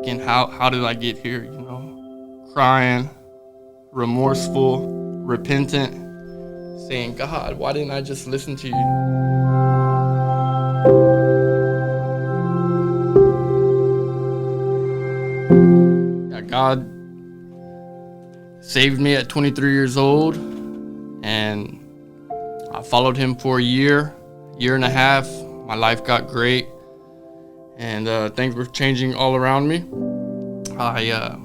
thinking, how did I get here? Crying, remorseful, repentant, saying, God, why didn't I just listen to you? Yeah, God saved me at 23 years old, and I followed him for a year and a half. My life got great, and things were changing all around me. I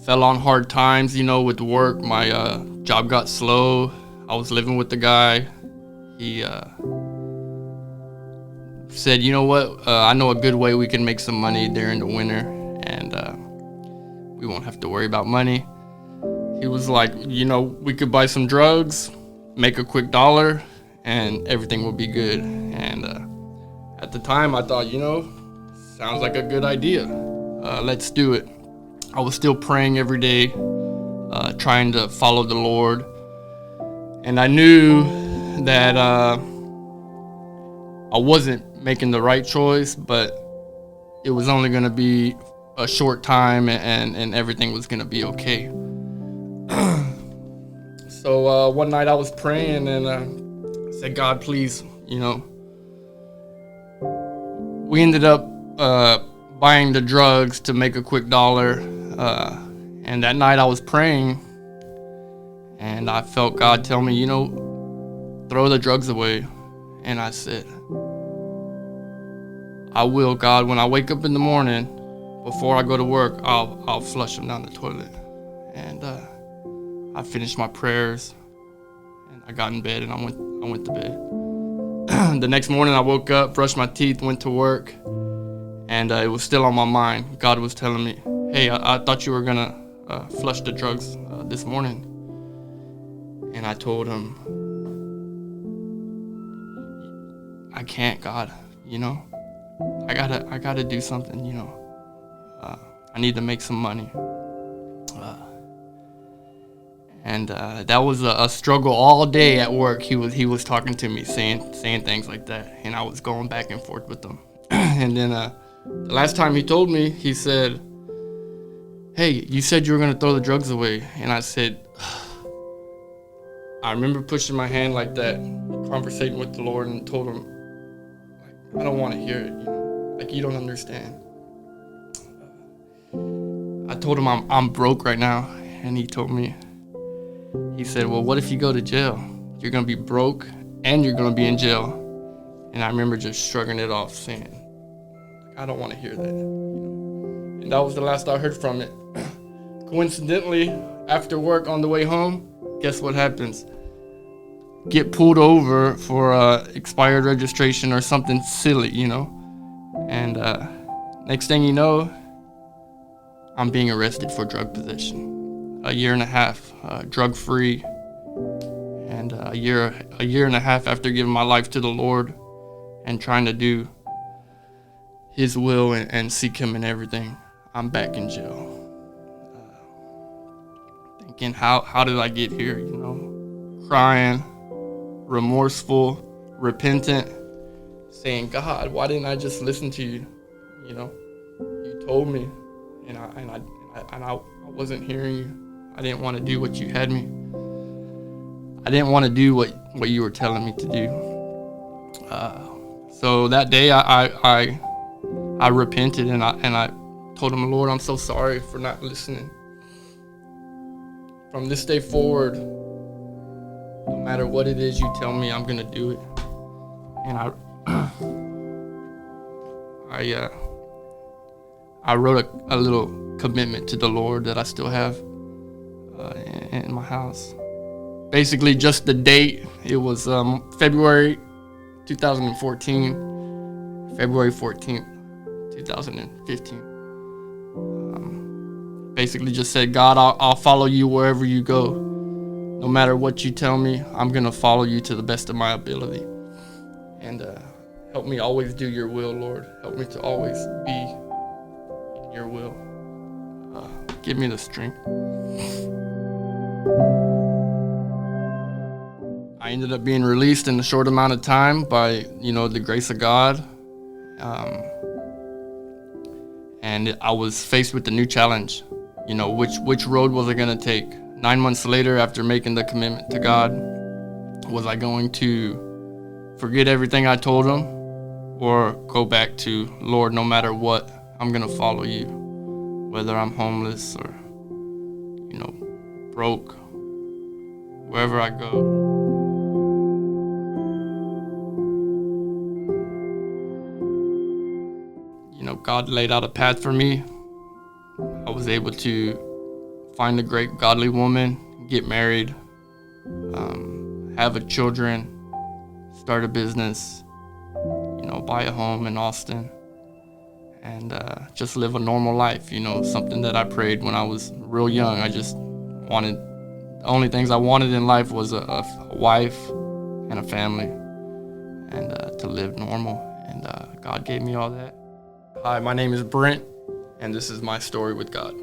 fell on hard times, with work. My job got slow. I was living with the guy. He said, you know what, I know a good way we can make some money during the winter, and we won't have to worry about money. He was like, we could buy some drugs, make a quick $1, and everything will be good. And at the time, I thought, sounds like a good idea. Let's do it. I was still praying every day, trying to follow the Lord. And I knew that I wasn't making the right choice, but it was only going to be a short time, and everything was going to be okay. So one night I was praying, and I said, God, please, we ended up buying the drugs to make a quick $1. And that night I was praying, and I felt God tell me, throw the drugs away. And I said, I will, God. When I wake up in the morning, before I go to work, I'll flush them down the toilet. And I finished my prayers, and I got in bed, and I went to bed. The next morning I woke up, brushed my teeth, went to work, and it was still on my mind. God was telling me, hey, I thought you were gonna flush the drugs this morning. And I told him, I can't, God, I gotta do something, I need to make some money. And that was a struggle all day at work. He was talking to me, saying things like that, and I was going back and forth with him. And then the last time he told me, he said, hey, you said you were going to throw the drugs away. And I said, I remember pushing my hand like that, conversating with the Lord, and told him, I don't want to hear it, you don't understand. I told him I'm broke right now, and he told me, he said, well, what if you go to jail? You're going to be broke, and you're going to be in jail. And I remember just shrugging it off, saying, I don't want to hear that. And that was the last I heard from it. Coincidentally, after work on the way home, guess what happens? Get pulled over for expired registration or something silly, And next thing you know, I'm being arrested for drug possession. A year and a half, drug-free, and a year and a half after giving my life to the Lord and trying to do His will and seek Him in everything, I'm back in jail. Thinking, how did I get here? Crying, remorseful, repentant, saying, God, why didn't I just listen to you? You told me, and I wasn't hearing you. I didn't want to do what you had me. I didn't want to do what you were telling me to do. So that day I repented, and I told him, Lord, I'm so sorry for not listening. From this day forward, no matter what it is you tell me, I'm gonna do it. And I wrote a little commitment to the Lord that I still have in my house. Basically, just the date. It was February 2014, February 14th, 2015. Basically just said, God, I'll follow you wherever you go. No matter what you tell me, I'm going to follow you to the best of my ability. And help me always do your will, Lord. Help me to always be in your will. Give me the strength. I ended up being released in a short amount of time by, the grace of God. and I was faced with a new challenge. You know, which road was I going to take? 9 months later, after making the commitment to God, was I going to forget everything I told him, or go back to, Lord, no matter what, I'm going to follow you, whether I'm homeless or, broke, wherever I go. God laid out a path for me. I was able to find a great godly woman, get married, have children, start a business, buy a home in Austin, and just live a normal life, something that I prayed when I was real young. I just wanted, the only things I wanted in life was a wife and a family, and to live normal, and God gave me all that. Hi, my name is Brent, and this is my story with God.